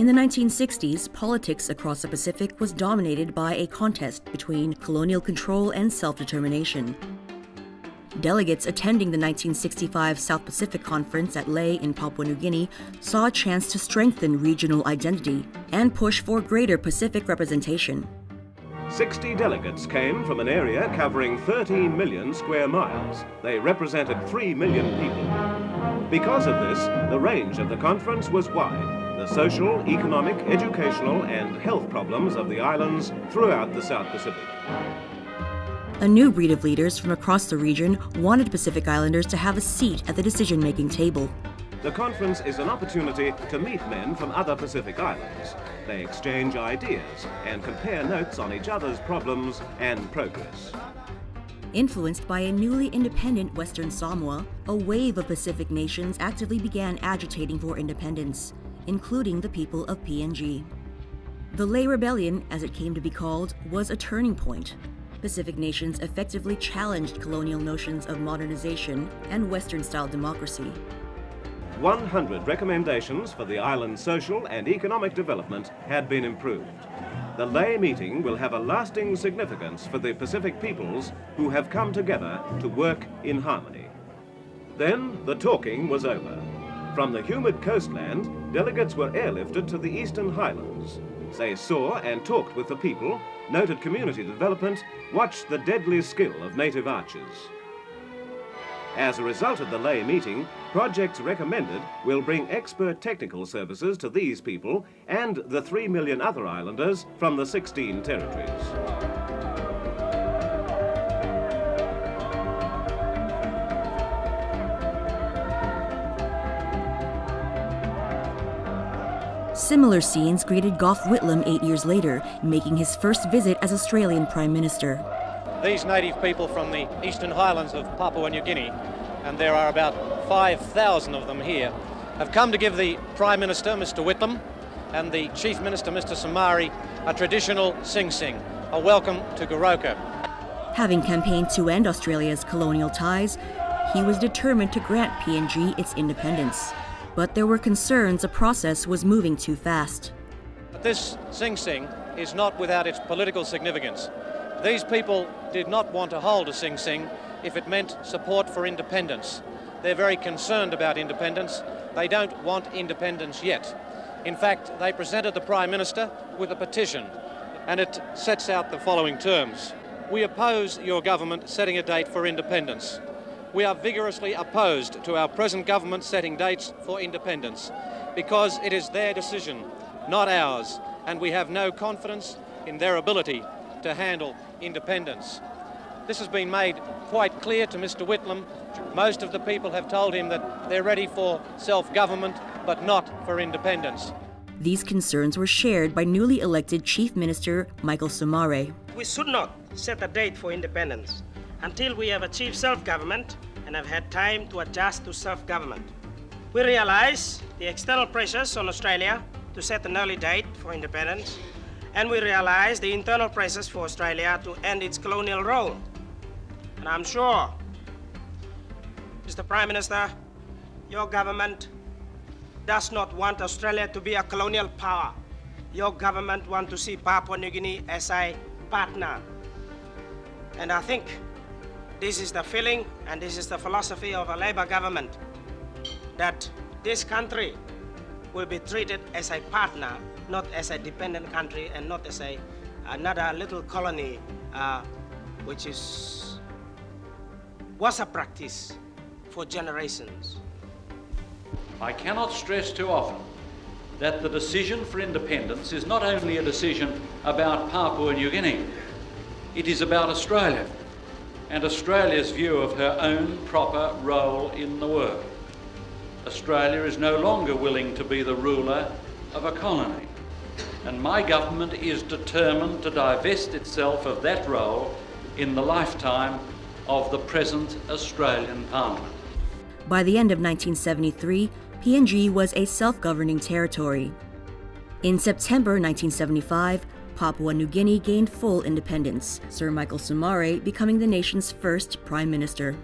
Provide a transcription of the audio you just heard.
the 1960s, politics across the Pacific was dominated by a contest between colonial control and self-determination. Delegates attending the 1965 South Pacific Conference at Lae in Papua New Guinea saw a chance to strengthen regional identity and push for greater Pacific representation. 60 delegates came from an area covering 13 million square miles. They represented 3 million people. Because of this, the range of the conference was wide. The social, economic, educational, and health problems of the islands throughout the South Pacific. A new breed of leaders from across the region wanted Pacific Islanders to have a seat at the decision-making table. The conference is an opportunity to meet men from other Pacific islands. They exchange ideas and compare notes on each other's problems and progress. Influenced by a newly independent Western Samoa, a wave of Pacific nations actively began agitating for independence, including the people of PNG. The Lae Rebellion, as it came to be called, was a turning point. Pacific nations effectively challenged colonial notions of modernization and Western-style democracy. 100 recommendations for the island's social and economic development had been improved. The Lae meeting will have a lasting significance for the Pacific peoples who have come together to work in harmony. Then the talking was over. From the humid coastland, delegates were airlifted to the Eastern Highlands. They saw and talked with the people, noted community development, watched the deadly skill of native archers. As a result of the Lae meeting, projects recommended will bring expert technical services to these people and the 3 million other islanders from the 16 territories. Similar scenes greeted Gough Whitlam 8 years later, making his first visit as Australian Prime Minister. These native people from the Eastern Highlands of Papua New Guinea, and there are about 5,000 of them here, have come to give the Prime Minister, Mr. Whitlam, and the Chief Minister, Mr. Samari, a traditional sing-sing, a welcome to Goroka. Having campaigned to end Australia's colonial ties, he was determined to grant PNG its independence. But there were concerns a process was moving too fast. But this sing-sing is not without its political significance. These people did not want to hold a sing-sing if it meant support for independence. They're very concerned about independence. They don't want independence yet. In fact, they presented the Prime Minister with a petition, and it sets out the following terms. We oppose your government setting a date for independence. We are vigorously opposed to our present government setting dates for independence because it is their decision, not ours, and we have no confidence in their ability to handle independence. This has been made quite clear to Mr. Whitlam. Most of the people have told him that they're ready for self-government, but not for independence. These concerns were shared by newly elected Chief Minister Michael Somare. We should not set a date for independence until we have achieved self-government and have had time to adjust to self-government. We realize the external pressures on Australia to set an early date for independence, and we realize the internal pressures for Australia to end its colonial role. And I'm sure, Mr. Prime Minister, your government does not want Australia to be a colonial power. Your government wants to see Papua New Guinea as a partner. And I think this is the feeling and this is the philosophy of a Labour government, that this country will be treated as a partner, not as a dependent country and not as another little colony, which was a practice for generations. I cannot stress too often that the decision for independence is not only a decision about Papua New Guinea, it is about Australia and Australia's view of her own proper role in the world. Australia is no longer willing to be the ruler of a colony, and my government is determined to divest itself of that role in the lifetime of the present Australian Parliament. By the end of 1973, PNG was a self-governing territory. In September 1975, Papua New Guinea gained full independence, Sir Michael Somare becoming the nation's first Prime Minister.